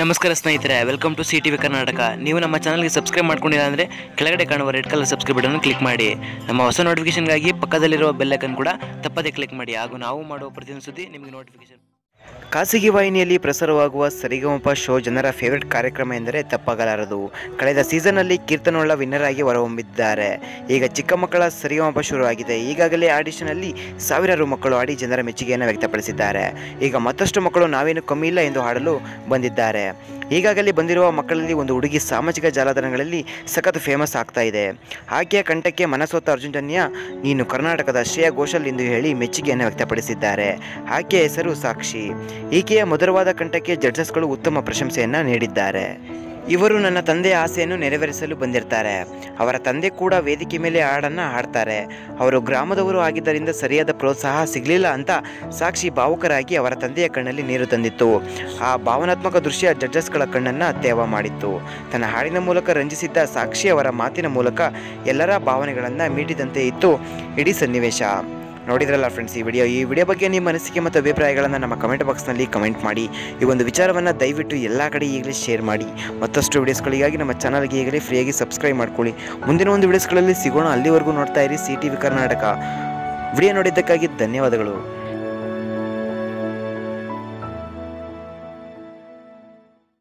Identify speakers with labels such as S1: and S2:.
S1: ನಮಸ್ಕಾರ ಸ್ನೇಹಿತರೆ, welcome to CTV Karnataka. ನೀವು ನಮ್ಮ ಚಾನಲ್ಗೆ ಸಬ್ಸ್ಕ್ರೈಬ್ ಮಾಡ್ಕೊಂಡಿಲ್ಲ ಅಂದರೆ ಕೆಳಗಡೆ ಕಾಣುವ red colour subscribe button click ಮಾಡಿ. ನಮ್ಮ ಹೊಸ ನೋಟಿಫಿಕೇಶನ್ಗಾಗಿ ಪಕ್ಕದಲ್ಲಿರುವ ಬೆಲ್ ಐಕನ್ ಕೂಡ ತಪ್ಪದೇ ಕ್ಲಿಕ್ ಮಾಡಿ. ಹಾಗೂ ನಾವು ಮಾಡುವ ಪ್ರತಿಯೊಂದು ಸುದ್ದಿ ನಿಮಗೆ ನೋಟಿಫಿಕೇಶನ್. ಖಾಸಗಿ ವಾಹಿನಿಯಲ್ಲಿ ಪ್ರಸಾರವಾಗುವ ಸರಿಗಮಪ ಶೋ ಜನರ ಫೇವರೇಟ್ ಕಾರ್ಯಕ್ರಮ ಎಂದರೆ ತಪ್ಪಾಗಲಾರದು. ಕಳೆದ ಸೀಸನ್ನಲ್ಲಿ ಕೀರ್ತನೊಳ್ಳ ವಿನ್ನರ್ ಆಗಿ ಹೊರಹೊಮ್ಮಿದ್ದಾರೆ. ಈಗ ಚಿಕ್ಕ ಮಕ್ಕಳ ಸರಿಗಮಪ ಶುರುವಾಗಿದೆ. ಈಗಾಗಲೇ ಆಡಿಷನಲ್ಲಿ ಸಾವಿರಾರು ಮಕ್ಕಳು ಆಡಿ ಜನರ ಮೆಚ್ಚುಗೆಯನ್ನು ವ್ಯಕ್ತಪಡಿಸಿದ್ದಾರೆ. ಈಗ ಮತ್ತಷ್ಟು ಮಕ್ಕಳು ನಾವೇನು ಕಮ್ಮಿ ಇಲ್ಲ ಎಂದು ಹಾಡಲು ಬಂದಿದ್ದಾರೆ. ಈಗಾಗಲೇ ಬಂದಿರುವ ಮಕ್ಕಳಲ್ಲಿ ಒಂದು ಹುಡುಗಿ ಸಾಮಾಜಿಕ ಜಾಲತಾಣಗಳಲ್ಲಿ ಸಖತ್ ಫೇಮಸ್ ಆಗ್ತಾ ಇದೆ. ಆಕೆಯ ಕಂಠಕ್ಕೆ ಮನಸೋತ ಅರ್ಜುನ್ ಜನ್ಯ ನೀನು ಕರ್ನಾಟಕದ ಶ್ರೇಯಾ ಘೋಷಾಲ್ ಎಂದು ಹೇಳಿ ಮೆಚ್ಚುಗೆಯನ್ನು ವ್ಯಕ್ತಪಡಿಸಿದ್ದಾರೆ. ಆಕೆಯ ಹೆಸರು ಸಾಕ್ಷಿ. ಈಕೆಯ ಮಧುರವಾದ ಕಂಠಕ್ಕೆ ಜಡ್ಜಸ್ಗಳು ಉತ್ತಮ ಪ್ರಶಂಸೆಯನ್ನು ನೀಡಿದ್ದಾರೆ. ಇವರು ನನ್ನ ತಂದೆಯ ಆಸೆಯನ್ನು ನೆರವೇರಿಸಲು ಬಂದಿರ್ತಾರೆ. ಅವರ ತಂದೆ ಕೂಡ ವೇದಿಕೆ ಮೇಲೆ ಹಾಡನ್ನು ಹಾಡ್ತಾರೆ. ಅವರು ಗ್ರಾಮದವರು ಆಗಿದ್ದರಿಂದ ಸರಿಯಾದ ಪ್ರೋತ್ಸಾಹ ಸಿಗಲಿಲ್ಲ ಅಂತ ಸಾಕ್ಷಿ ಭಾವುಕರಾಗಿ ಅವರ ತಂದೆಯ ಕಣ್ಣಲ್ಲಿ ನೀರು ತಂದಿತ್ತು. ಆ ಭಾವನಾತ್ಮಕ ದೃಶ್ಯ ಜಡ್ಜಸ್ಗಳ ಕಣ್ಣನ್ನು ತೇವ ಮಾಡಿತ್ತು. ತನ್ನ ಹಾಡಿನ ಮೂಲಕ ರಂಜಿಸಿದ್ದ ಸಾಕ್ಷಿ ಅವರ ಮಾತಿನ ಮೂಲಕ ಎಲ್ಲರ ಭಾವನೆಗಳನ್ನು ಮೀಟಿದಂತೆ ಇತ್ತು ಇಡೀ ಸನ್ನಿವೇಶ. ನೋಡಿದ್ರಲ್ಲ ಫ್ರೆಂಡ್ಸ್, ಈ ವಿಡಿಯೋ ಬಗ್ಗೆ ನಿಮ್ಮ ಅನಿಸಿಕೆ ಮತ್ತು ಅಭಿಪ್ರಾಯಗಳನ್ನು ನಮ್ಮ ಕಮೆಂಟ್ ಬಾಕ್ಸ್ನಲ್ಲಿ ಕಮೆಂಟ್ ಮಾಡಿ. ಈ ಒಂದು ವಿಚಾರವನ್ನು ದಯವಿಟ್ಟು ಎಲ್ಲ ಕಡೆ ಈಗಲೇ ಶೇರ್ ಮಾಡಿ. ಮತ್ತಷ್ಟು ವಿಡಿಯೋಸ್ಗಳಿಗಾಗಿ ನಮ್ಮ ಚಾನಲ್ಗೆ ಈಗಲೇ ಫ್ರೀಯಾಗಿ ಸಬ್ಸ್ಕ್ರೈಬ್ ಮಾಡ್ಕೊಳ್ಳಿ. ಮುಂದಿನ ಒಂದು ವಿಡಿಯೋಸ್ಗಳಲ್ಲಿ ಸಿಗೋಣ. ಅಲ್ಲಿವರೆಗೂ ನೋಡ್ತಾ ಇರಿ CTV ಕರ್ನಾಟಕ. ವಿಡಿಯೋ ನೋಡಿದ್ದಕ್ಕಾಗಿ ಧನ್ಯವಾದಗಳು.